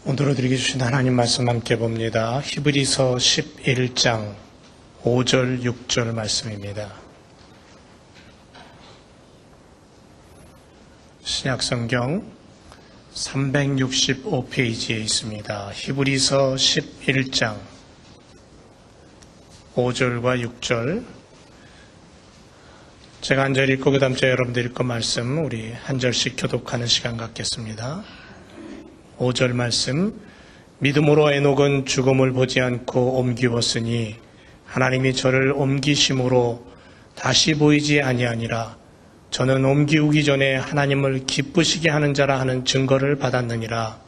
오늘 우리에게 주신 하나님 말씀 함께 봅니다. 히브리서 11장 5절 6절 말씀입니다. 신약성경 365페이지에 있습니다. 히브리서 11장 5절과 6절. 제가 한 절 읽고 그 다음 절 여러분들 읽고 말씀 우리 한 절씩 교독하는 시간 갖겠습니다. 5절 말씀. 믿음으로 에녹은 죽음을 보지 않고 옮기었으니 하나님이 저를 옮기심으로 다시 보이지 아니하니라. 저는 옮기우기 전에 하나님을 기쁘시게 하는 자라 하는 증거를 받았느니라.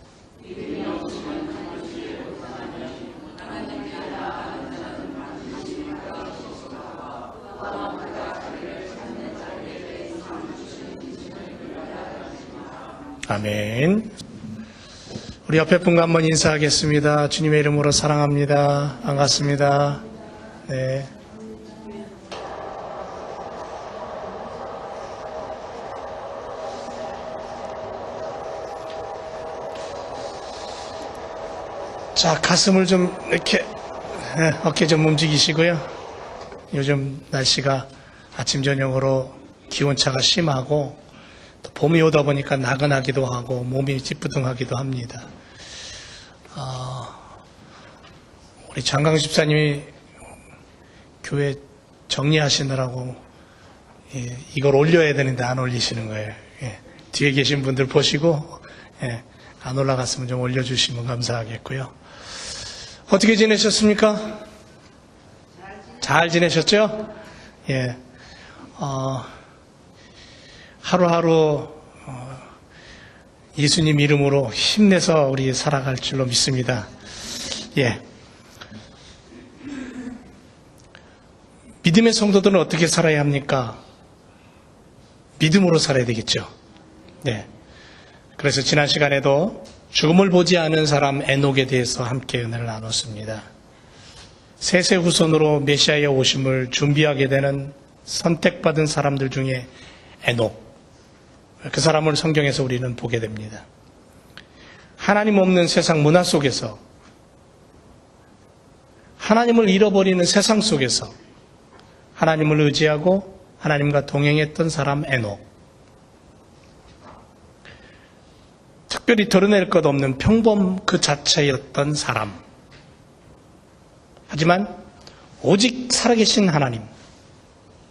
아멘. 우리 옆에 분과 한번 인사하겠습니다. 주님의 이름으로 사랑합니다. 반갑습니다. 네. 자, 가슴을 좀 이렇게 어깨 좀 움직이시고요. 요즘 날씨가 아침 저녁으로 기온차가 심하고 또 봄이 오다 보니까 나른하기도 하고 몸이 찌뿌둥하기도 합니다. 우리 장강 집사님이 교회 정리하시느라고 이걸 올려야 되는데 안 올리시는 거예요. 뒤에 계신 분들 보시고 안 올라갔으면 좀 올려주시면 감사하겠고요. 어떻게 지내셨습니까? 잘 지내셨죠? 예. 하루하루 예수님 이름으로 힘내서 우리 살아갈 줄로 믿습니다. 예. 믿음의 성도들은 어떻게 살아야 합니까? 믿음으로 살아야 되겠죠. 네. 그래서 지난 시간에도 죽음을 보지 않은 사람 에녹에 대해서 함께 은혜를 나눴습니다. 셋의 후손으로 메시아의 오심을 준비하게 되는 선택받은 사람들 중에 에녹. 그 사람을 성경에서 우리는 보게 됩니다. 하나님 없는 세상 문화 속에서, 하나님을 잃어버리는 세상 속에서 하나님을 의지하고 하나님과 동행했던 사람 에녹. 특별히 드러낼 것 없는 평범 그 자체였던 사람. 하지만 오직 살아계신 하나님,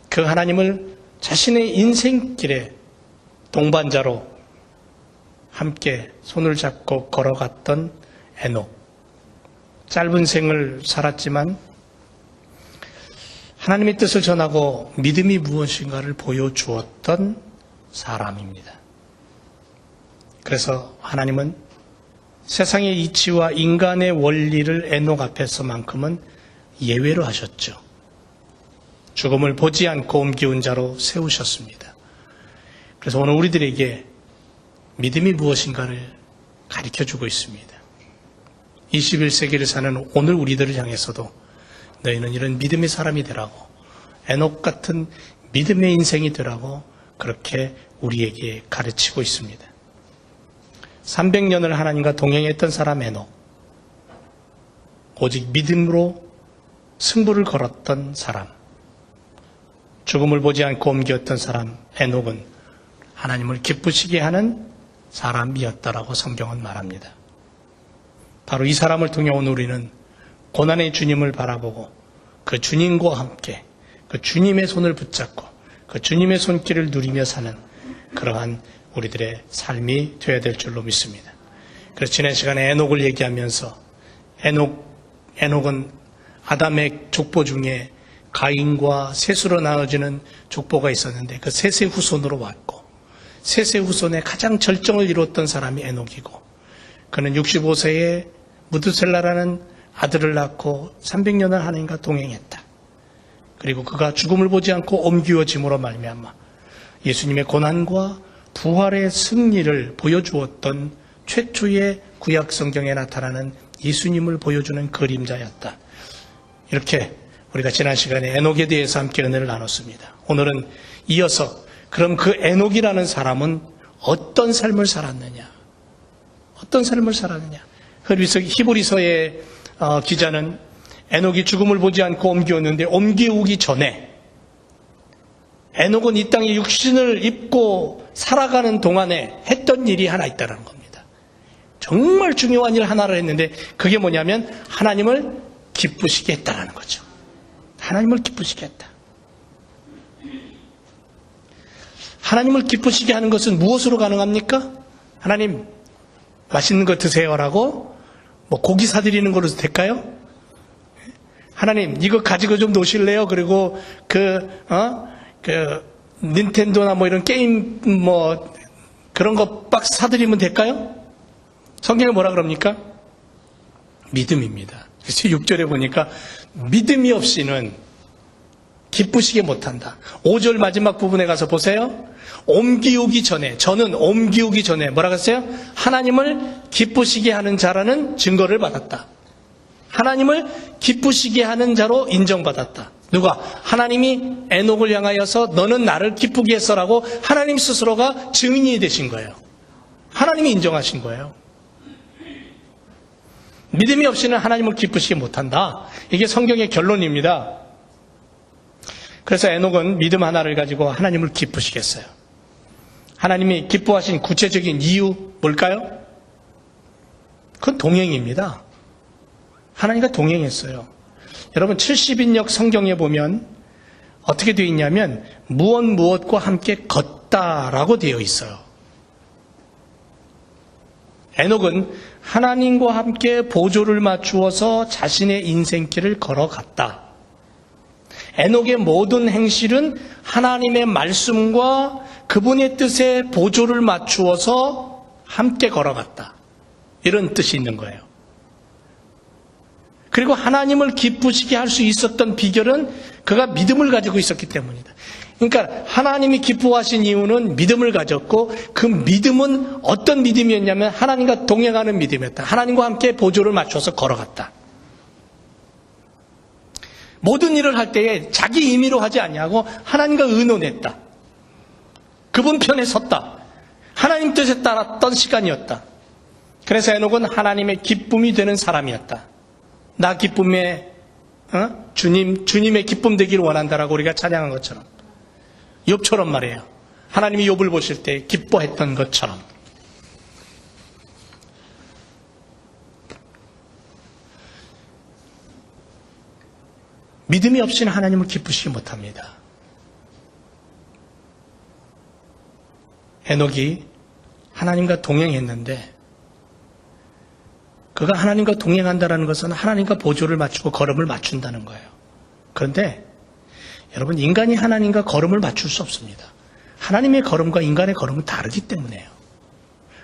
그 하나님을 자신의 인생길에 동반자로 함께 손을 잡고 걸어갔던 에녹. 짧은 생을 살았지만 하나님의 뜻을 전하고 믿음이 무엇인가를 보여주었던 사람입니다. 그래서 하나님은 세상의 이치와 인간의 원리를 에녹 앞에서만큼은 예외로 하셨죠. 죽음을 보지 않고 옮기운 자로 세우셨습니다. 그래서 오늘 우리들에게 믿음이 무엇인가를 가르쳐주고 있습니다. 21세기를 사는 오늘 우리들을 향해서도 너희는 이런 믿음의 사람이 되라고, 에녹 같은 믿음의 인생이 되라고 그렇게 우리에게 가르치고 있습니다. 300년을 하나님과 동행했던 사람 에녹, 오직 믿음으로 승부를 걸었던 사람, 죽음을 보지 않고 옮겼던 사람 에녹은 하나님을 기쁘시게 하는 사람이었다라고 성경은 말합니다. 바로 이 사람을 통해 오늘 우리는 고난의 주님을 바라보고 그 주님과 함께 그 주님의 손을 붙잡고 그 주님의 손길을 누리며 사는 그러한 우리들의 삶이 되어야 될 줄로 믿습니다. 그래서 지난 시간에 에녹을 얘기하면서 에녹은 아담의 족보 중에 가인과 셋으로 나눠지는 족보가 있었는데 그 셋의 후손으로 왔고 셋의 후손의 가장 절정을 이루었던 사람이 에녹이고 그는 65세에 무드셀라라는 아들을 낳고 300년을 하나님과 동행했다. 그리고 그가 죽음을 보지 않고 옮기어짐으로 말미암아 예수님의 고난과 부활의 승리를 보여주었던 최초의 구약 성경에 나타나는 예수님을 보여주는 그림자였다. 이렇게 우리가 지난 시간에 에녹에 대해서 함께 은혜를 나눴습니다. 오늘은 이어서 그럼 그 에녹이라는 사람은 어떤 삶을 살았느냐? 어떤 삶을 살았느냐? 히브리서의 기자는 에녹이 죽음을 보지 않고 옮겨오는데 옮겨오기 전에 에녹은 이 땅에 육신을 입고 살아가는 동안에 했던 일이 하나 있다는 겁니다. 정말 중요한 일 하나를 했는데 그게 뭐냐면 하나님을 기쁘시게 했다는 거죠. 하나님을 기쁘시게 했다. 하나님을 기쁘시게 하는 것은 무엇으로 가능합니까? 하나님 맛있는 거 드세요라고 뭐 고기 사드리는 거로 될까요? 하나님 이거 가지고 좀 노실래요? 그리고 닌텐도나 뭐 이런 게임 뭐 그런 거 박스 사드리면 될까요? 성경에 뭐라 그럽니까? 믿음입니다. 그래서 6절에 보니까 믿음이 없이는 기쁘시게 못한다. 5절 마지막 부분에 가서 보세요. 옮기우기 전에, 저는 옮기우기 전에 뭐라고 했어요? 하나님을 기쁘시게 하는 자라는 증거를 받았다. 하나님을 기쁘시게 하는 자로 인정받았다. 누가? 하나님이 에녹을 향하여서 너는 나를 기쁘게 했어라고 하나님 스스로가 증인이 되신 거예요. 하나님이 인정하신 거예요. 믿음이 없이는 하나님을 기쁘시게 못한다. 이게 성경의 결론입니다. 그래서 에녹은 믿음 하나를 가지고 하나님을 기쁘시게 했어요. 하나님이 기뻐하신 구체적인 이유 뭘까요? 그건 동행입니다. 하나님과 동행했어요. 여러분 70인역 성경에 보면 어떻게 되어 있냐면 무엇과 함께 걷다라고 되어 있어요. 에녹은 하나님과 함께 보조를 맞추어서 자신의 인생길을 걸어갔다. 에녹의 모든 행실은 하나님의 말씀과 그분의 뜻에 보조를 맞추어서 함께 걸어갔다. 이런 뜻이 있는 거예요. 그리고 하나님을 기쁘시게 할 수 있었던 비결은 그가 믿음을 가지고 있었기 때문이다. 그러니까 하나님이 기뻐하신 이유는 믿음을 가졌고 그 믿음은 어떤 믿음이었냐면 하나님과 동행하는 믿음이었다. 하나님과 함께 보조를 맞춰서 걸어갔다. 모든 일을 할 때에 자기 임의로 하지 아니하고 하나님과 의논했다. 그분 편에 섰다. 하나님 뜻에 따랐던 시간이었다. 그래서 에녹은 하나님의 기쁨이 되는 사람이었다. 나 기쁨에 주님의 기쁨 되기를 원한다라고 우리가 찬양한 것처럼 욥처럼 말이에요. 하나님이 욥을 보실 때 기뻐했던 것처럼. 믿음이 없이는 하나님을 기쁘시게 못합니다. 에녹이 하나님과 동행했는데 그가 하나님과 동행한다는 것은 하나님과 보조를 맞추고 걸음을 맞춘다는 거예요. 그런데 여러분 인간이 하나님과 걸음을 맞출 수 없습니다. 하나님의 걸음과 인간의 걸음은 다르기 때문에요.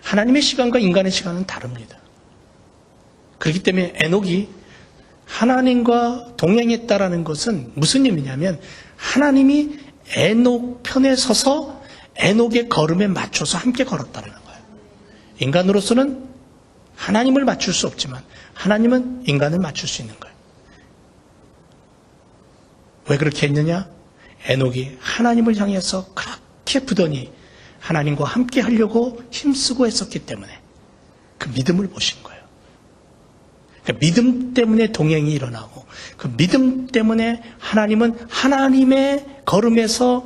하나님의 시간과 인간의 시간은 다릅니다. 그렇기 때문에 에녹이 하나님과 동행했다라는 것은 무슨 의미냐면 하나님이 에녹 편에 서서 에녹의 걸음에 맞춰서 함께 걸었다는 거예요. 인간으로서는 하나님을 맞출 수 없지만 하나님은 인간을 맞출 수 있는 거예요. 왜 그렇게 했느냐? 에녹이 하나님을 향해서 그렇게 부더니 하나님과 함께 하려고 힘쓰고 했었기 때문에 그 믿음을 보신 거예요. 그러니까 믿음 때문에 동행이 일어나고 그 믿음 때문에 하나님은 하나님의 걸음에서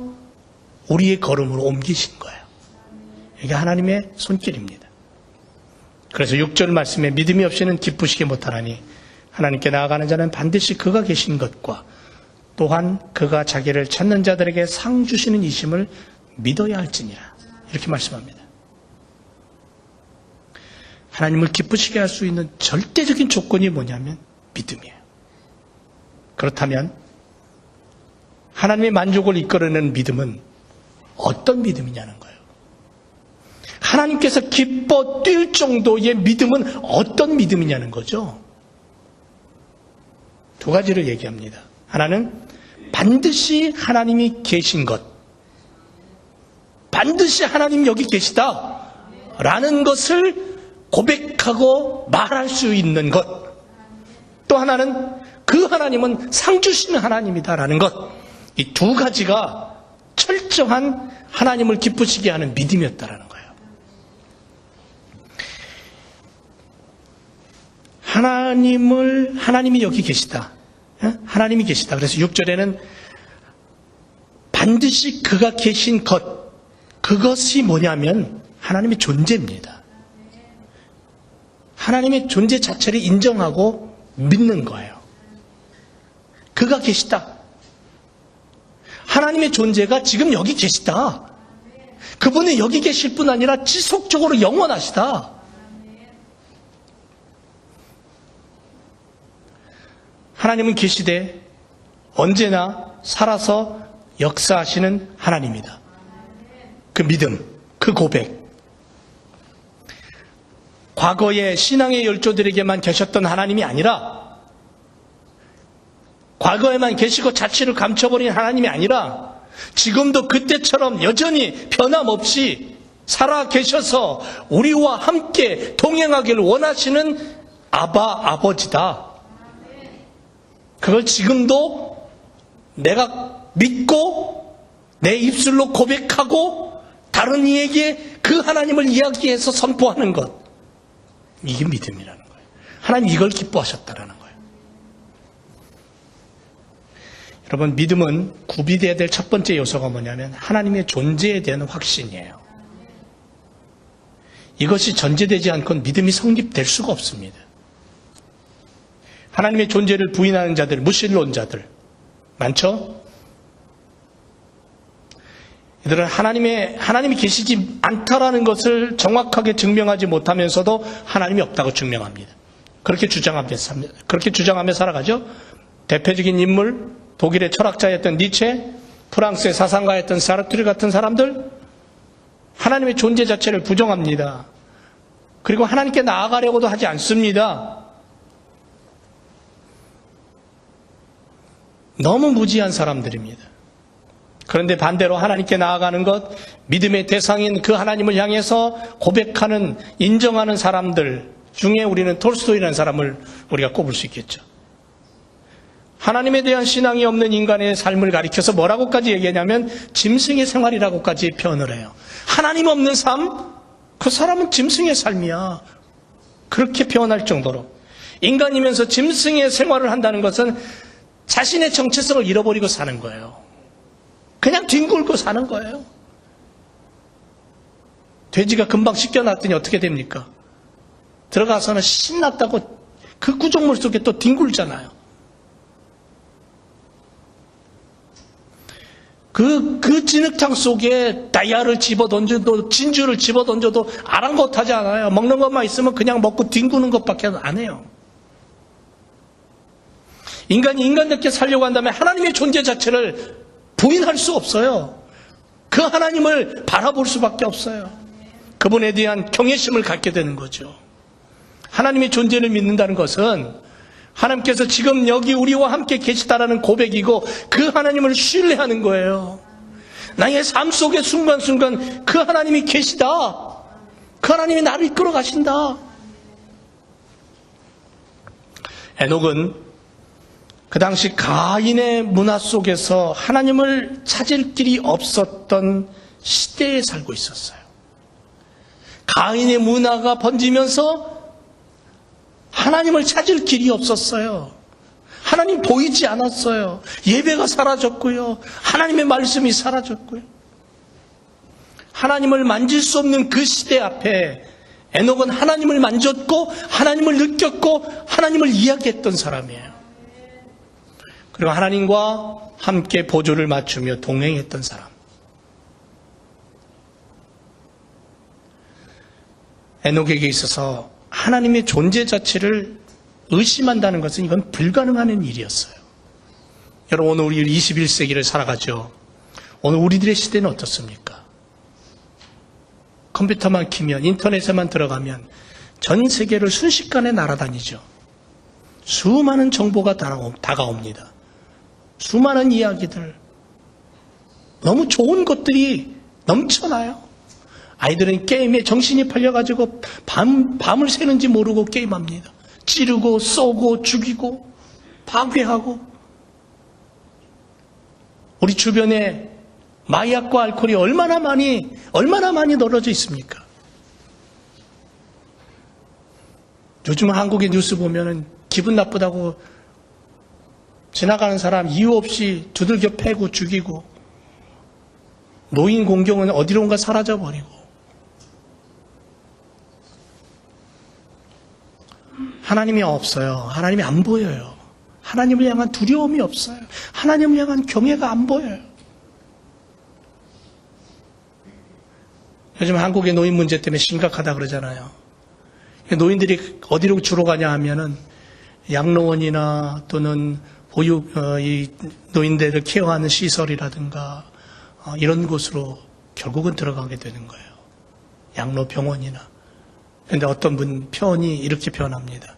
우리의 걸음으로 옮기신 거예요. 이게 하나님의 손길입니다. 그래서 6절 말씀에 믿음이 없이는 기쁘시게 못하나니 하나님께 나아가는 자는 반드시 그가 계신 것과 또한 그가 자기를 찾는 자들에게 상 주시는 이심을 믿어야 할지니라. 이렇게 말씀합니다. 하나님을 기쁘시게 할 수 있는 절대적인 조건이 뭐냐면 믿음이에요. 그렇다면 하나님의 만족을 이끌어내는 믿음은 어떤 믿음이냐는 거예요. 하나님께서 기뻐 뛸 정도의 믿음은 어떤 믿음이냐는 거죠. 두 가지를 얘기합니다. 하나는 반드시 하나님이 계신 것, 반드시 하나님 여기 계시다 라는 것을 고백하고 말할 수 있는 것. 또 하나는 그 하나님은 상 주시는 하나님이다 라는 것. 이 두 가지가 철저한 하나님을 기쁘시게 하는 믿음이었다라는 거예요. 하나님이 여기 계시다. 하나님이 계시다. 그래서 6절에는 반드시 그가 계신 것, 그것이 뭐냐면 하나님의 존재입니다. 하나님의 존재 자체를 인정하고 믿는 거예요. 그가 계시다. 하나님의 존재가 지금 여기 계시다. 그분이 여기 계실 뿐 아니라 지속적으로 영원하시다. 하나님은 계시되 언제나 살아서 역사하시는 하나님이다. 그 믿음, 그 고백. 과거의 신앙의 열조들에게만 계셨던 하나님이 아니라, 과거에만 계시고 자취를 감춰버린 하나님이 아니라 지금도 그때처럼 여전히 변함없이 살아 계셔서 우리와 함께 동행하기를 원하시는 아버지다. 그걸 지금도 내가 믿고 내 입술로 고백하고 다른 이에게 그 하나님을 이야기해서 선포하는 것, 이게 믿음이라는 거예요. 하나님 이걸 기뻐하셨다라는 거예요. 여러분, 믿음은 구비되어야 될 첫 번째 요소가 뭐냐면 하나님의 존재에 대한 확신이에요. 이것이 전제되지 않고는 믿음이 성립될 수가 없습니다. 하나님의 존재를 부인하는 자들, 무신론자들 많죠? 이들은 하나님이 계시지 않다라는 것을 정확하게 증명하지 못하면서도 하나님이 없다고 증명합니다. 그렇게 주장하며 살아가죠. 대표적인 인물, 독일의 철학자였던 니체, 프랑스의 사상가였던 사르트르 같은 사람들, 하나님의 존재 자체를 부정합니다. 그리고 하나님께 나아가려고도 하지 않습니다. 너무 무지한 사람들입니다. 그런데 반대로 하나님께 나아가는 것, 믿음의 대상인 그 하나님을 향해서 고백하는, 인정하는 사람들 중에 우리는 톨스토이라는 사람을 우리가 꼽을 수 있겠죠. 하나님에 대한 신앙이 없는 인간의 삶을 가리켜서 뭐라고까지 얘기하냐면 짐승의 생활이라고까지 표현을 해요. 하나님 없는 삶? 그 사람은 짐승의 삶이야. 그렇게 표현할 정도로. 인간이면서 짐승의 생활을 한다는 것은 자신의 정체성을 잃어버리고 사는 거예요. 그냥 뒹굴고 사는 거예요. 돼지가 금방 씻겨놨더니 어떻게 됩니까? 들어가서는 신났다고 그 구조물 속에 또 뒹굴잖아요. 그 진흙탕 속에 다이아를 집어던져도, 진주를 집어던져도 아랑곳하지 않아요. 먹는 것만 있으면 그냥 먹고 뒹구는 것밖에 안 해요. 인간이 인간답게 살려고 한다면 하나님의 존재 자체를 부인할 수 없어요. 그 하나님을 바라볼 수밖에 없어요. 그분에 대한 경외심을 갖게 되는 거죠. 하나님의 존재를 믿는다는 것은 하나님께서 지금 여기 우리와 함께 계시다라는 고백이고 그 하나님을 신뢰하는 거예요. 나의 삶 속의 순간순간 그 하나님이 계시다. 그 하나님이 나를 이끌어 가신다. 에녹은 그 당시 가인의 문화 속에서 하나님을 찾을 길이 없었던 시대에 살고 있었어요. 가인의 문화가 번지면서 하나님을 찾을 길이 없었어요. 하나님 보이지 않았어요. 예배가 사라졌고요. 하나님의 말씀이 사라졌고요. 하나님을 만질 수 없는 그 시대 앞에 에녹은 하나님을 만졌고 하나님을 느꼈고 하나님을 이야기했던 사람이에요. 그리고 하나님과 함께 보조를 맞추며 동행했던 사람. 에녹에게 있어서 하나님의 존재 자체를 의심한다는 것은 이건 불가능한 일이었어요. 여러분, 오늘 우리 21세기를 살아가죠. 오늘 우리들의 시대는 어떻습니까? 컴퓨터만 키면, 인터넷에만 들어가면 전 세계를 순식간에 날아다니죠. 수많은 정보가 다가옵니다. 수많은 이야기들, 너무 좋은 것들이 넘쳐나요. 아이들은 게임에 정신이 팔려가지고 밤을 새는지 모르고 게임합니다. 찌르고 쏘고 죽이고 파괴하고. 우리 주변에 마약과 알코올이 얼마나 많이 널어져 있습니까? 요즘 한국의 뉴스 보면은 기분 나쁘다고 지나가는 사람 이유 없이 두들겨 패고 죽이고, 노인 공경은 어디론가 사라져버리고, 하나님이 없어요. 하나님이 안 보여요. 하나님을 향한 두려움이 없어요. 하나님을 향한 경외가 안 보여요. 요즘 한국의 노인 문제 때문에 심각하다 그러잖아요. 노인들이 어디로 주로 가냐 하면은 양로원이나 또는 보육, 이 노인들을 케어하는 시설이라든가 이런 곳으로 결국은 들어가게 되는 거예요. 양로병원이나. 그런데 어떤 분 표현이 이렇게 표현합니다.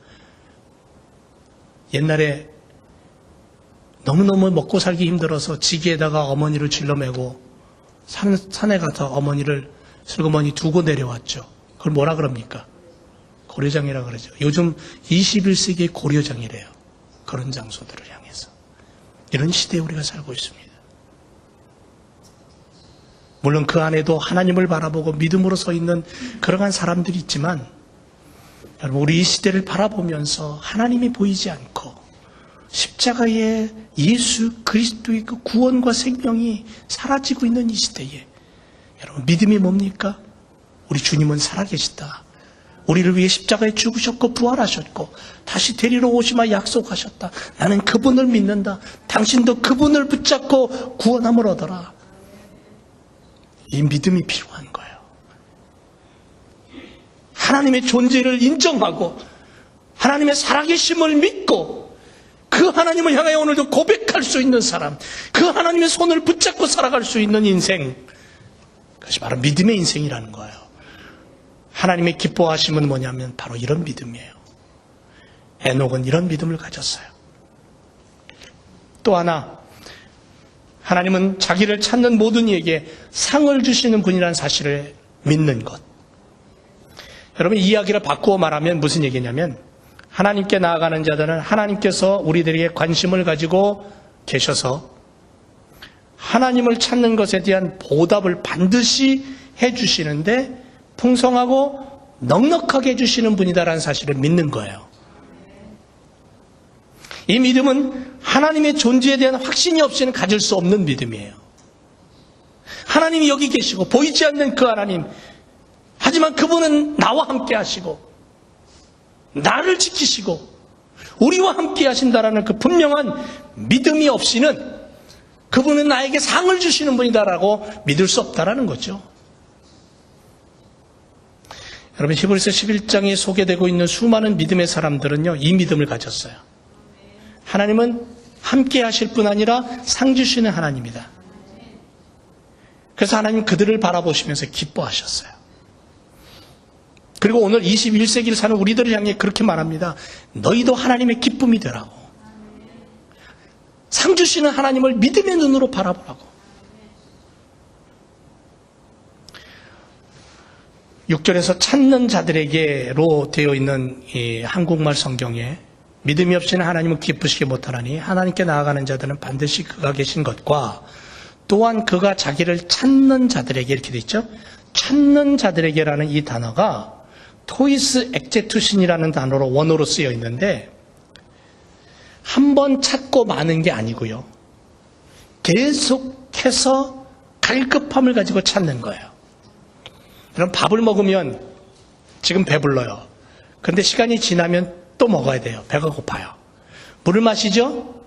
옛날에 너무너무 먹고 살기 힘들어서 지기에다가 어머니를 질러매고 산에 가서 어머니를 슬그머니 두고 내려왔죠. 그걸 뭐라 그럽니까? 고려장이라 그러죠. 요즘 21세기의 고려장이래요. 그런 장소들을 향해서. 이런 시대에 우리가 살고 있습니다. 물론 그 안에도 하나님을 바라보고 믿음으로 서 있는 그러한 사람들이 있지만, 여러분, 우리 이 시대를 바라보면서 하나님이 보이지 않고 십자가에 예수 그리스도의 그 구원과 생명이 사라지고 있는 이 시대에, 여러분, 믿음이 뭡니까? 우리 주님은 살아계시다. 우리를 위해 십자가에 죽으셨고 부활하셨고 다시 데리러 오시마 약속하셨다. 나는 그분을 믿는다. 당신도 그분을 붙잡고 구원함을 얻어라. 이 믿음이 필요한 거예요. 하나님의 존재를 인정하고 하나님의 살아계심을 믿고 그 하나님을 향하여 오늘도 고백할 수 있는 사람, 그 하나님의 손을 붙잡고 살아갈 수 있는 인생, 그것이 바로 믿음의 인생이라는 거예요. 하나님의 기뻐하심은 뭐냐면 바로 이런 믿음이에요. 에녹은 이런 믿음을 가졌어요. 또 하나, 하나님은 자기를 찾는 모든 이에게 상을 주시는 분이라는 사실을 믿는 것. 여러분, 이 이야기를 바꾸어 말하면 무슨 얘기냐면, 하나님께 나아가는 자들은 하나님께서 우리들에게 관심을 가지고 계셔서 하나님을 찾는 것에 대한 보답을 반드시 해주시는데 풍성하고 넉넉하게 해주시는 분이다라는 사실을 믿는 거예요. 이 믿음은 하나님의 존재에 대한 확신이 없이는 가질 수 없는 믿음이에요. 하나님이 여기 계시고 보이지 않는 그 하나님, 하지만 그분은 나와 함께 하시고 나를 지키시고 우리와 함께 하신다라는 그 분명한 믿음이 없이는 그분은 나에게 상을 주시는 분이다라고 믿을 수 없다라는 거죠. 여러분, 히브리서 11장에 소개되고 있는 수많은 믿음의 사람들은요, 이 믿음을 가졌어요. 하나님은 함께 하실 뿐 아니라 상 주시는 하나님이다. 그래서 하나님 그들을 바라보시면서 기뻐하셨어요. 그리고 오늘 21세기를 사는 우리들을 향해 그렇게 말합니다. 너희도 하나님의 기쁨이 되라고. 상 주시는 하나님을 믿음의 눈으로 바라보라고. 6절에서 찾는 자들에게로 되어 있는 이 한국말 성경에 믿음이 없이는 하나님을 기쁘시게 못하나니 하나님께 나아가는 자들은 반드시 그가 계신 것과 또한 그가 자기를 찾는 자들에게 이렇게 되어 있죠. 찾는 자들에게라는 이 단어가 토이스 엑제투신이라는 단어로 원어로 쓰여 있는데 한 번 찾고 마는 게 아니고요. 계속해서 갈급함을 가지고 찾는 거예요. 그럼 밥을 먹으면 지금 배불러요. 그런데 시간이 지나면 또 먹어야 돼요. 배가 고파요. 물을 마시죠?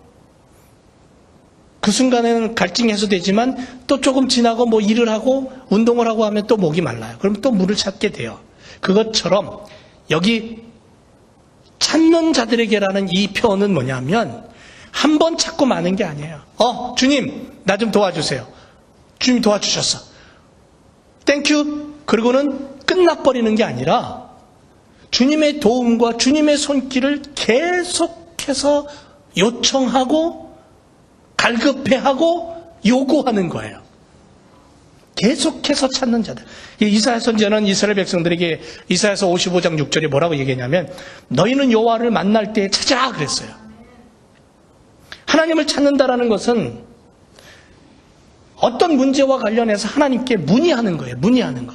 그 순간에는 갈증이 해소되지만 또 조금 지나고 뭐 일을 하고 운동을 하고 하면 또 목이 말라요. 그럼 또 물을 찾게 돼요. 그것처럼 여기 찾는 자들에게라는 이 표현은 뭐냐면 한 번 찾고 마는 게 아니에요. 주님, 나 좀 도와주세요. 주님이 도와주셨어. 땡큐. 그리고는 끝나버리는 게 아니라 주님의 도움과 주님의 손길을 계속해서 요청하고 갈급해하고 요구하는 거예요. 계속해서 찾는 자들. 이사야 선지자는 이스라엘 백성들에게 이사야서 55장 6절에 뭐라고 얘기했냐면 너희는 여호와를 만날 때 찾으라 그랬어요. 하나님을 찾는다라는 것은 어떤 문제와 관련해서 하나님께 문의하는 거예요. 문의하는 거.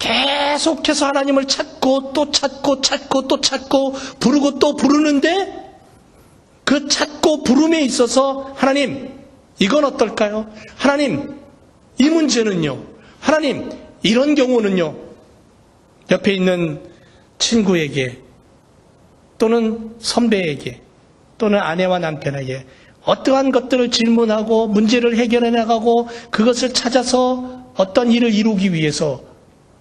계속해서 하나님을 찾고 또 찾고 찾고 또 찾고 부르고 또 부르는데 그 찾고 부름에 있어서 하나님 이건 어떨까요? 하나님 이 문제는요? 하나님 이런 경우는요? 옆에 있는 친구에게 또는 선배에게 또는 아내와 남편에게 어떠한 것들을 질문하고 문제를 해결해 나가고 그것을 찾아서 어떤 일을 이루기 위해서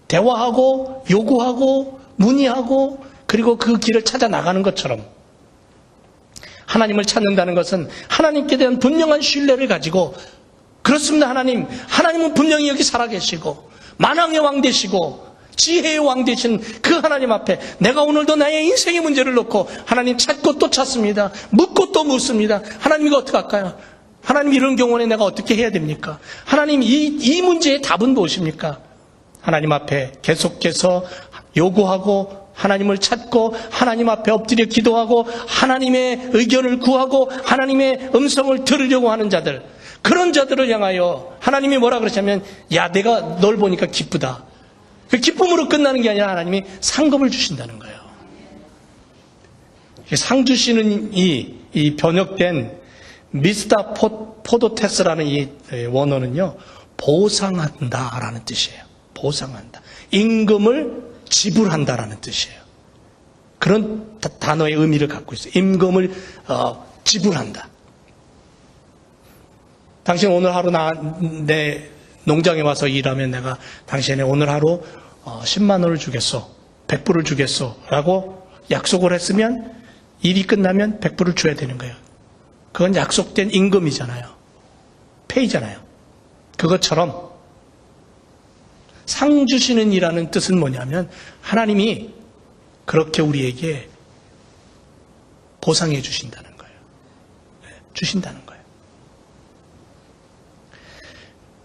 대화하고 요구하고 문의하고 그리고 그 길을 찾아 나가는 것처럼 하나님을 찾는다는 것은 하나님께 대한 분명한 신뢰를 가지고 그렇습니다. 하나님은 분명히 여기 살아계시고 만왕의 왕 되시고 지혜의 왕 되신 그 하나님 앞에 내가 오늘도 나의 인생의 문제를 놓고 하나님 찾고 또 찾습니다. 묻고 또 묻습니다. 하나님 이거 어떻게 할까요? 하나님 이런 경우에 내가 어떻게 해야 됩니까? 하나님 이 문제의 답은 무엇입니까? 하나님 앞에 계속해서 요구하고 하나님을 찾고 하나님 앞에 엎드려 기도하고 하나님의 의견을 구하고 하나님의 음성을 들으려고 하는 자들, 그런 자들을 향하여 하나님이 뭐라 그러냐면 야 내가 널 보니까 기쁘다. 그 기쁨으로 끝나는 게 아니라 하나님이 상급을 주신다는 거예요. 상 주시는 이 번역된 미스터 포도테스라는 이 원어는요 보상한다라는 뜻이에요. 보상한다. 임금을 지불한다라는 뜻이에요. 그런 단어의 의미를 갖고 있어요. 임금을 지불한다. 당신 오늘 하루 내 농장에 와서 일하면 내가 당신의 오늘 하루 10만 원을 주겠소, 100불을 주겠소 라고 약속을 했으면 일이 끝나면 100불을 줘야 되는 거예요. 그건 약속된 임금이잖아요. 페이잖아요. 그것처럼 상 주시는 이라는 뜻은 뭐냐면 하나님이 그렇게 우리에게 보상해 주신다는 거예요. 주신다는 거예요.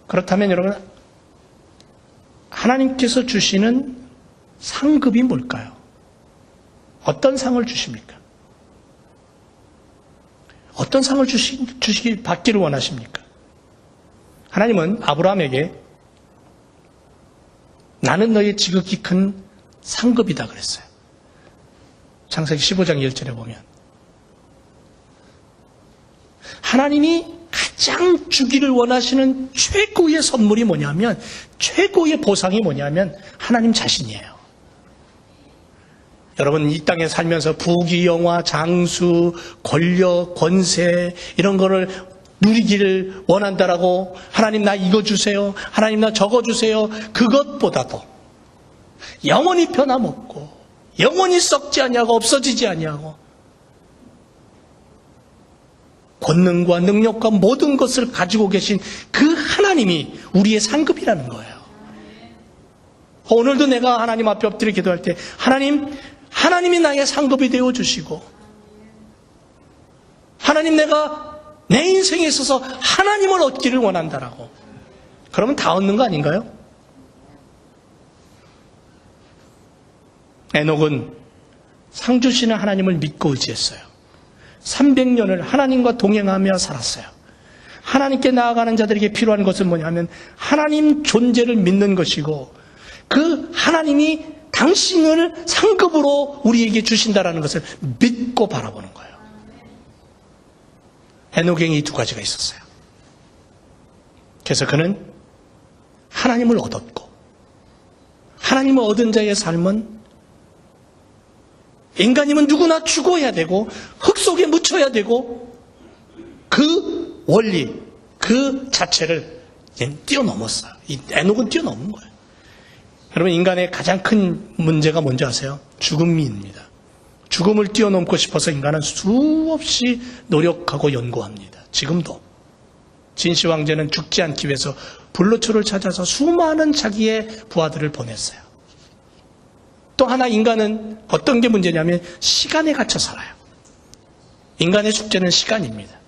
그렇다면 여러분, 하나님께서 주시는 상급이 뭘까요? 어떤 상을 주십니까? 어떤 상을 받기를 원하십니까? 하나님은 아브라함에게 나는 너의 지극히 큰 상급이다 그랬어요. 창세기 15장 1절에 보면 하나님이 가장 주기를 원하시는 최고의 선물이 뭐냐면, 최고의 보상이 뭐냐면 하나님 자신이에요. 여러분 이 땅에 살면서 부귀 영화 장수 권력 권세 이런 거를 누리기를 원한다라고 하나님 나 이거 주세요, 하나님 나 저거 주세요, 그것보다도 영원히 변함없고 영원히 썩지 아니하고 없어지지 아니하고 권능과 능력과 모든 것을 가지고 계신 그 하나님이 우리의 상급이라는 거예요. 오늘도 내가 하나님 앞에 엎드려 기도할 때 하나님이 나의 상급이 되어 주시고 하나님 내가 내 인생에 있어서 하나님을 얻기를 원한다라고. 그러면 다 얻는 거 아닌가요? 에녹은 상 주시는 하나님을 믿고 의지했어요. 300년을 하나님과 동행하며 살았어요. 하나님께 나아가는 자들에게 필요한 것은 뭐냐면 하나님 존재를 믿는 것이고 그 하나님이 당신을 상급으로 우리에게 주신다라는 것을 믿고 바라보는 거예요. 에녹에게 이 두 가지가 있었어요. 그래서 그는 하나님을 얻었고, 하나님을 얻은 자의 삶은 인간이면 누구나 죽어야 되고 흙 속에 묻혀야 되고 그 원리 그 자체를 뛰어넘었어요. 이 에녹은 뛰어넘은 거예요. 여러분 인간의 가장 큰 문제가 뭔지 아세요? 죽음입니다. 죽음을 뛰어넘고 싶어서 인간은 수없이 노력하고 연구합니다. 지금도 진시 황제는 죽지 않기 위해서 불로초를 찾아서 수많은 자기의 부하들을 보냈어요. 또 하나 인간은 어떤 게 문제냐면 시간에 갇혀 살아요. 인간의 숙제는 시간입니다.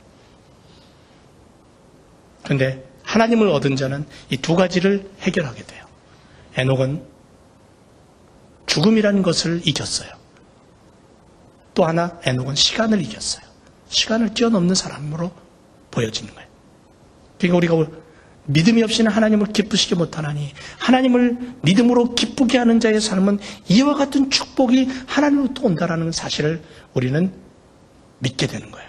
그런데 하나님을 얻은 자는 이 두 가지를 해결하게 돼요. 에녹은 죽음이라는 것을 이겼어요. 또 하나 에녹은 시간을 이겼어요. 시간을 뛰어넘는 사람으로 보여지는 거예요. 그러니까 우리가 믿음이 없이는 하나님을 기쁘시게 못하나니 하나님을 믿음으로 기쁘게 하는 자의 삶은 이와 같은 축복이 하나님으로부터 온다라는 사실을 우리는 믿게 되는 거예요.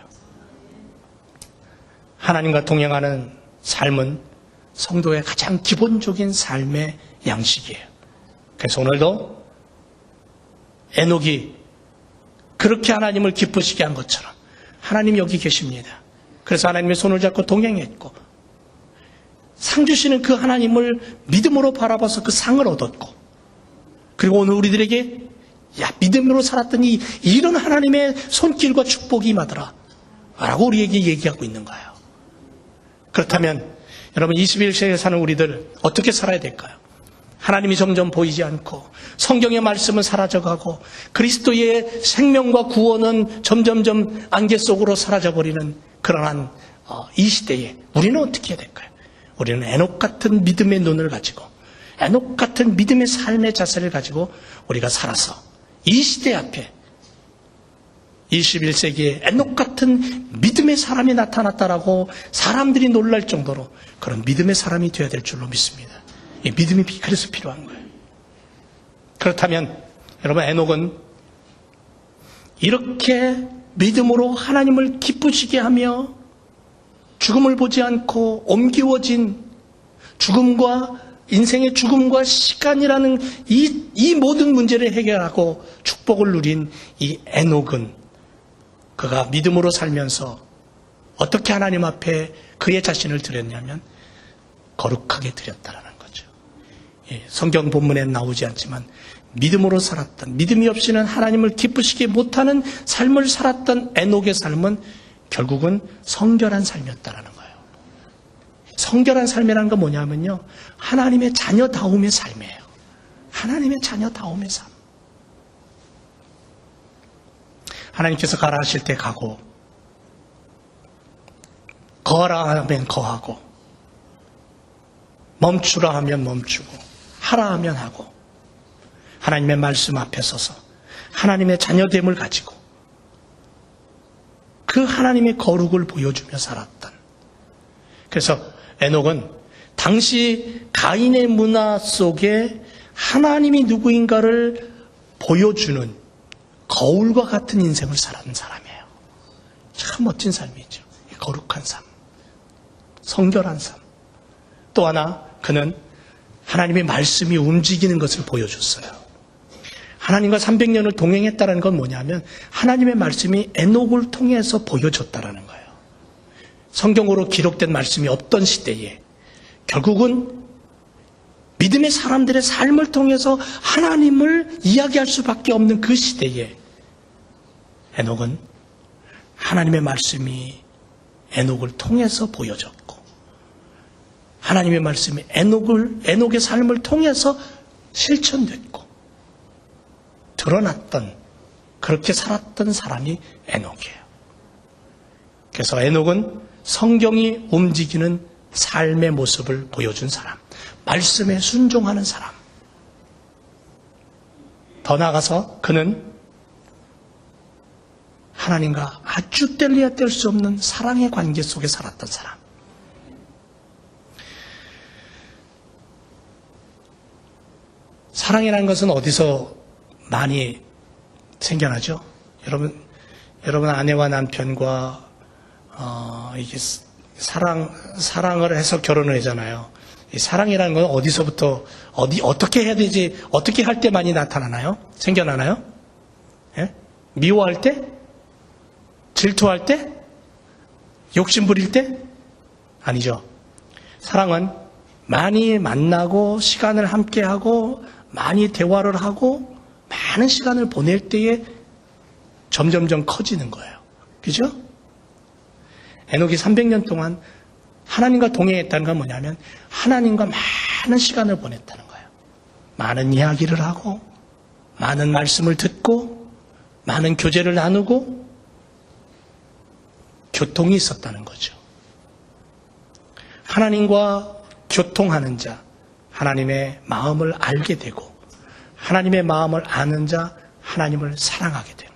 하나님과 동행하는 삶은 성도의 가장 기본적인 삶의 양식이에요. 그래서 오늘도 에녹이 그렇게 하나님을 기쁘시게 한 것처럼 하나님 여기 계십니다. 그래서 하나님의 손을 잡고 동행했고 상 주시는 그 하나님을 믿음으로 바라봐서 그 상을 얻었고, 그리고 오늘 우리들에게 믿음으로 살았더니 이런 하나님의 손길과 축복이 임하더라 라고 우리에게 얘기하고 있는 거예요. 그렇다면 여러분 21세기에 사는 우리들 어떻게 살아야 될까요? 하나님이 점점 보이지 않고 성경의 말씀은 사라져가고 그리스도의 생명과 구원은 점점점 안개 속으로 사라져버리는 그러한 이 시대에 우리는 어떻게 해야 될까요? 우리는 에녹 같은 믿음의 눈을 가지고 에녹 같은 믿음의 삶의 자세를 가지고 우리가 살아서 이 시대 앞에 21세기에 에녹 같은 믿음의 사람이 나타났다라고 사람들이 놀랄 정도로 그런 믿음의 사람이 되어야 될 줄로 믿습니다. 이 믿음이 그래서 필요한 거예요. 그렇다면 여러분 에녹은 이렇게 믿음으로 하나님을 기쁘시게 하며 죽음을 보지 않고 옮기워진 죽음과 인생의 죽음과 시간이라는 이 모든 문제를 해결하고 축복을 누린 이 에녹은 그가 믿음으로 살면서 어떻게 하나님 앞에 그의 자신을 드렸냐면 거룩하게 드렸다라는 거죠. 성경 본문엔 나오지 않지만 믿음으로 살았던, 믿음이 없이는 하나님을 기쁘시게 못하는 삶을 살았던 에녹의 삶은 결국은 성결한 삶이었다라는 거예요. 성결한 삶이라는 건 뭐냐면요, 하나님의 자녀다움의 삶이에요. 하나님의 자녀다움의 삶. 하나님께서 가라 하실 때 가고, 거하라 하면 거하고, 멈추라 하면 멈추고, 하라 하면 하고, 하나님의 말씀 앞에 서서 하나님의 자녀됨을 가지고 그 하나님의 거룩을 보여주며 살았던. 그래서 에녹은 당시 가인의 문화 속에 하나님이 누구인가를 보여주는 거울과 같은 인생을 살았는 사람이에요. 참 멋진 삶이죠. 거룩한 삶, 성결한 삶. 또 하나 그는 하나님의 말씀이 움직이는 것을 보여줬어요. 하나님과 300년을 동행했다는 건 뭐냐면 하나님의 말씀이 에녹을 통해서 보여줬다는 거예요. 성경으로 기록된 말씀이 없던 시대에 결국은 믿음의 사람들의 삶을 통해서 하나님을 이야기할 수밖에 없는 그 시대에 에녹은 하나님의 말씀이 에녹을 통해서 보여졌고 하나님의 말씀이 에녹의 삶을 통해서 실천됐고 드러났던, 그렇게 살았던 사람이 에녹이에요. 그래서 에녹은 성경이 움직이는 삶의 모습을 보여준 사람, 말씀에 순종하는 사람. 더 나아가서 그는 하나님과 아주 뗄래야 뗄 수 없는 사랑의 관계 속에 살았던 사람. 사랑이라는 것은 어디서 많이 생겨나죠? 여러분 아내와 남편과 이게 사랑을 해서 결혼을 하잖아요. 이 사랑이라는 건 어디서부터 어떻게 해야 되지? 어떻게 할 때 많이 나타나나요? 생겨나나요? 예? 미워할 때? 질투할 때? 욕심 부릴 때? 아니죠. 사랑은 많이 만나고 시간을 함께하고 많이 대화를 하고 많은 시간을 보낼 때에 점점점 커지는 거예요. 그죠? 에녹이 300년 동안 하나님과 동행했다는 건 뭐냐면 하나님과 많은 시간을 보냈다는 거예요. 많은 이야기를 하고 많은 말씀을 듣고 많은 교제를 나누고 교통이 있었다는 거죠. 하나님과 교통하는 자, 하나님의 마음을 알게 되고 하나님의 마음을 아는 자, 하나님을 사랑하게 돼요.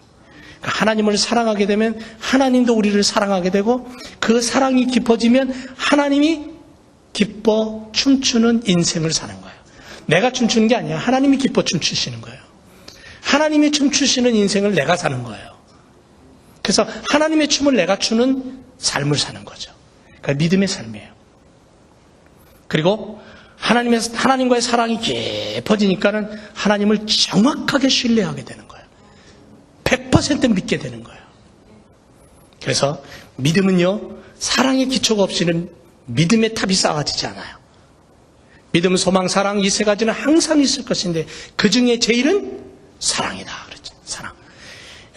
그러니까 하나님을 사랑하게 되면 하나님도 우리를 사랑하게 되고 그 사랑이 깊어지면 하나님이 기뻐 춤추는 인생을 사는 거예요. 내가 춤추는 게 아니야. 하나님이 기뻐 춤추시는 거예요. 하나님이 춤추시는 인생을 내가 사는 거예요. 그래서 하나님의 춤을 내가 추는 삶을 사는 거죠. 그러니까 믿음의 삶이에요. 그리고 하나님과의 사랑이 깊어지니까는 하나님을 정확하게 신뢰하게 되는 거예요. 100% 믿게 되는 거예요. 그래서 믿음은요, 사랑의 기초가 없이는 믿음의 탑이 쌓아지지 않아요. 믿음, 소망, 사랑 이 세 가지는 항상 있을 것인데 그 중에 제일은 사랑이다. 그렇죠. 사랑.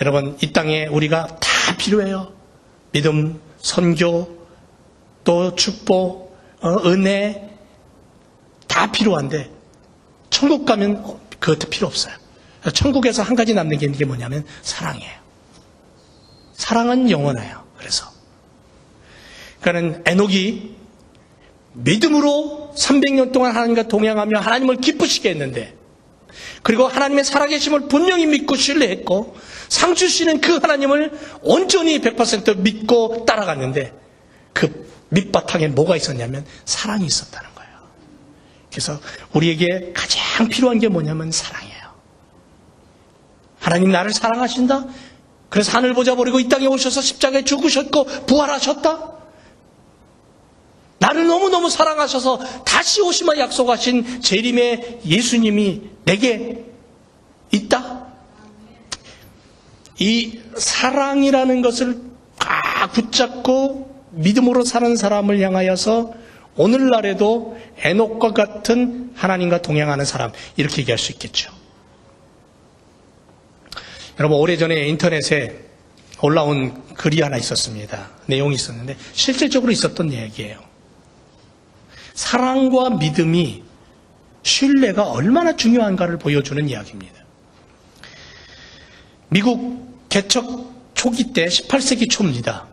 여러분, 이 땅에 우리가 다 필요해요. 믿음, 선교, 또 축복, 은혜 다 필요한데 천국 가면 그것도 필요 없어요. 천국에서 한 가지 남는 게 뭐냐면 사랑이에요. 사랑은 영원해요. 그래서 그러니까는 에녹이 믿음으로 300년 동안 하나님과 동행하며 하나님을 기쁘시게 했는데, 그리고 하나님의 살아계심을 분명히 믿고 신뢰했고 상 주시는 그 하나님을 온전히 100% 믿고 따라갔는데 그 밑바탕에 뭐가 있었냐면 사랑이 있었다는 거예요. 그래서 우리에게 가장 필요한 게 뭐냐면 사랑이에요. 하나님 나를 사랑하신다? 그래서 하늘 보자 버리고 이 땅에 오셔서 십자가에 죽으셨고 부활하셨다? 나를 너무너무 사랑하셔서 다시 오시마 약속하신 재림의 예수님이 내게 있다? 이 사랑이라는 것을 붙잡고 믿음으로 사는 사람을 향하여서 오늘날에도 에녹과 같은 하나님과 동행하는 사람, 이렇게 얘기할 수 있겠죠. 여러분, 오래전에 인터넷에 올라온 글이 하나 있었습니다. 내용이 있었는데 실질적으로 있었던 얘기예요. 사랑과 믿음이, 신뢰가 얼마나 중요한가를 보여주는 이야기입니다. 미국 개척 초기 때 18세기 초입니다.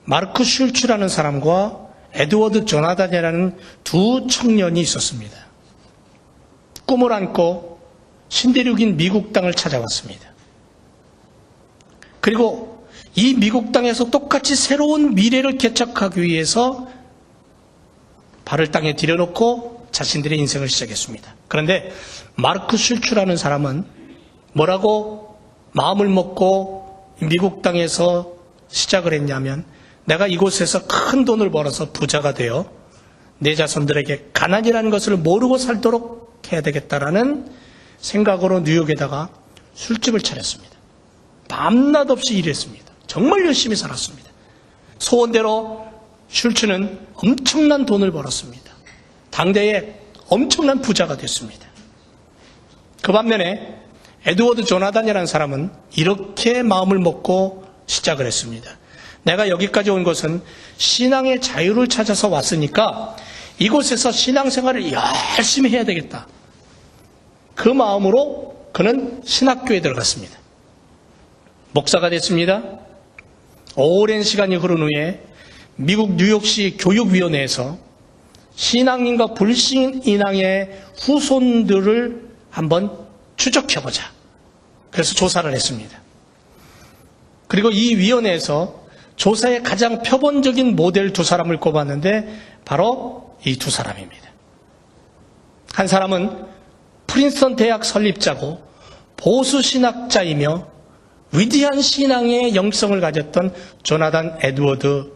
마르크 슐츠라는 사람과 에드워드 조나단이라는 두 청년이 있었습니다. 꿈을 안고 신대륙인 미국 땅을 찾아왔습니다. 그리고 이 미국 땅에서 똑같이 새로운 미래를 개척하기 위해서 발을 땅에 들여놓고 자신들의 인생을 시작했습니다. 그런데 마르크 슐츠라는 사람은 뭐라고 마음을 먹고 미국 땅에서 시작을 했냐면, 내가 이곳에서 큰 돈을 벌어서 부자가 되어 내 자손들에게 가난이라는 것을 모르고 살도록 해야 되겠다라는 생각으로 뉴욕에다가 술집을 차렸습니다. 밤낮 없이 일했습니다. 정말 열심히 살았습니다. 소원대로 슐츠는 엄청난 돈을 벌었습니다. 당대에 엄청난 부자가 됐습니다. 그 반면에 에드워드 조나단이라는 사람은 이렇게 마음을 먹고 시작을 했습니다. 내가 여기까지 온 것은 신앙의 자유를 찾아서 왔으니까 이곳에서 신앙생활을 열심히 해야 되겠다. 그 마음으로 그는 신학교에 들어갔습니다. 목사가 됐습니다. 오랜 시간이 흐른 후에 미국 뉴욕시 교육위원회에서 신앙인과 불신인앙의 후손들을 한번 추적해보자. 그래서 조사를 했습니다. 그리고 이 위원회에서 조사의 가장 표본적인 모델 두 사람을 꼽았는데 바로 이 두 사람입니다. 한 사람은 프린스턴 대학 설립자고 보수신학자이며 위대한 신앙의 영성을 가졌던 조나단 에드워드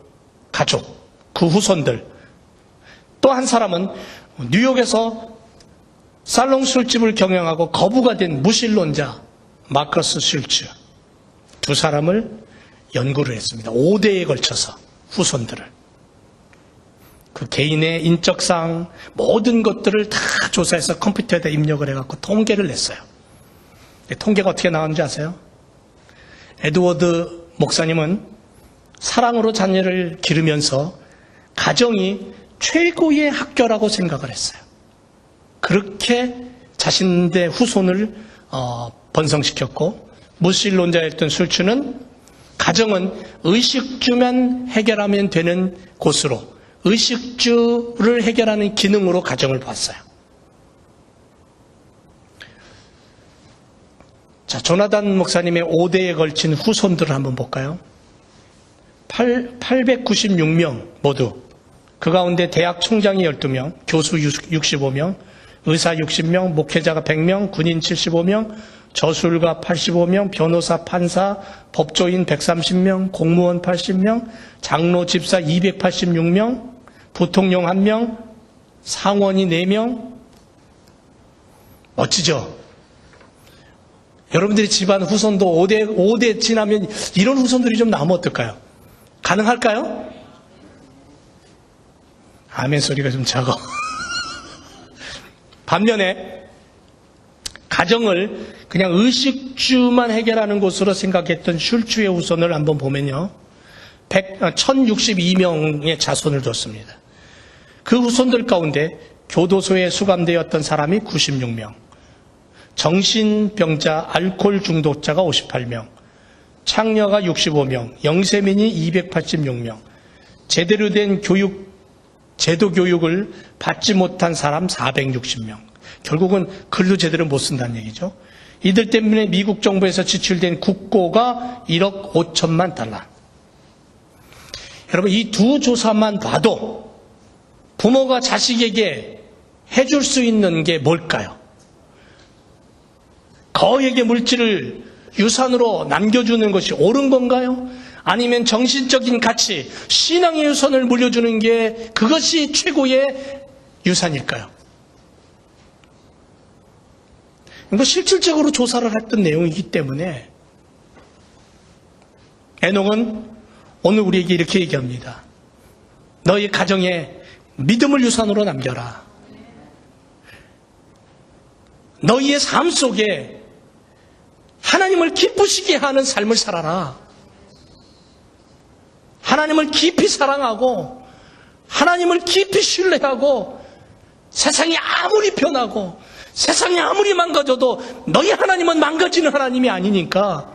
가족, 그 후손들. 또 한 사람은 뉴욕에서 살롱 술집을 경영하고 거부가 된 무신론자 마커스 슐츠. 두 사람을 연구를 했습니다. 5대에 걸쳐서 후손들을. 그 개인의 인적사항 모든 것들을 다 조사해서 컴퓨터에다 입력을 해갖고 통계를 냈어요. 통계가 어떻게 나왔는지 아세요? 에드워드 목사님은 사랑으로 자녀를 기르면서 가정이 최고의 학교라고 생각을 했어요. 그렇게 자신의 후손을 번성시켰고, 무신론자였던 슐츠는 가정은 의식주만 해결하면 되는 곳으로, 의식주를 해결하는 기능으로 가정을 봤어요. 자, 조나단 목사님의 5대에 걸친 후손들을 한번 볼까요? 896명 모두 그 가운데 대학 총장이 12명, 교수 65명, 의사 60명, 목회자가 100명, 군인 75명, 저술가 85명, 변호사, 판사, 법조인 130명, 공무원 80명, 장로, 집사 286명, 부통령 1명, 상원이 4명. 멋지죠? 여러분들이 집안 후손도 5대 지나면 이런 후손들이 좀 나오면 어떨까요? 가능할까요? 아멘 소리가 좀 작아. 반면에 가정을 그냥 의식주만 해결하는 곳으로 생각했던 슐츠의 후손을 한번 보면요. 1062명의 자손을 뒀습니다. 그 후손들 가운데 교도소에 수감되었던 사람이 96명, 정신병자, 알코올 중독자가 58명, 창녀가 65명, 영세민이 286명, 제대로 된 제도 교육을 받지 못한 사람 460명. 결국은 글도 제대로 못 쓴다는 얘기죠. 이들 때문에 미국 정부에서 지출된 국고가 1억 5천만 달러. 여러분, 이 두 조사만 봐도 부모가 자식에게 해줄 수 있는 게 뭘까요? 거액의 물질을 유산으로 남겨주는 것이 옳은 건가요? 아니면 정신적인 가치, 신앙의 유산을 물려주는 게 그것이 최고의 유산일까요? 이거 실질적으로 조사를 했던 내용이기 때문에 에녹은 오늘 우리에게 이렇게 얘기합니다. 너희 가정에 믿음을 유산으로 남겨라. 너희의 삶 속에 하나님을 기쁘시게 하는 삶을 살아라. 하나님을 깊이 사랑하고 하나님을 깊이 신뢰하고 세상이 아무리 변하고 세상이 아무리 망가져도 너희 하나님은 망가지는 하나님이 아니니까,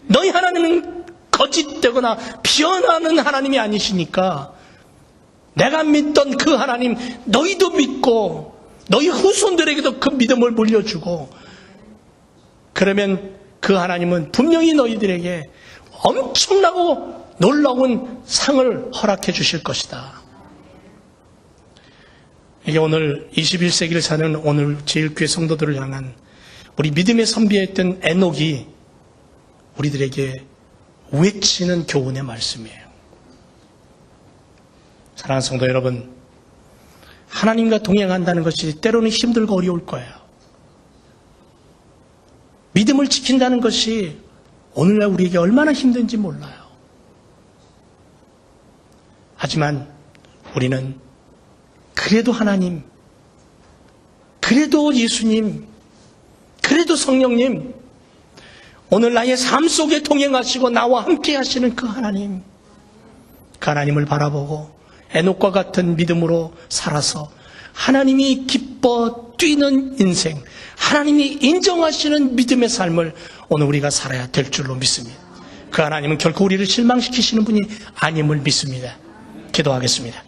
너희 하나님은 거짓되거나 변하는 하나님이 아니시니까 내가 믿던 그 하나님 너희도 믿고 너희 후손들에게도 그 믿음을 물려주고, 그러면 그 하나님은 분명히 너희들에게 엄청나고 놀라운 상을 허락해 주실 것이다. 이게 오늘 21세기를 사는 오늘 제일교회 성도들을 향한 우리 믿음의 선비였던 에녹이 우리들에게 외치는 교훈의 말씀이에요. 사랑하는 성도 여러분, 하나님과 동행한다는 것이 때로는 힘들고 어려울 거예요. 믿음을 지킨다는 것이 오늘날 우리에게 얼마나 힘든지 몰라요. 하지만 우리는 그래도 하나님, 그래도 예수님, 그래도 성령님, 오늘 나의 삶 속에 동행하시고 나와 함께 하시는 그 하나님, 그 하나님을 바라보고 에녹과 같은 믿음으로 살아서 하나님이 기뻐 뛰는 인생, 하나님이 인정하시는 믿음의 삶을 오늘 우리가 살아야 될 줄로 믿습니다. 그 하나님은 결코 우리를 실망시키시는 분이 아님을 믿습니다. 기도하겠습니다.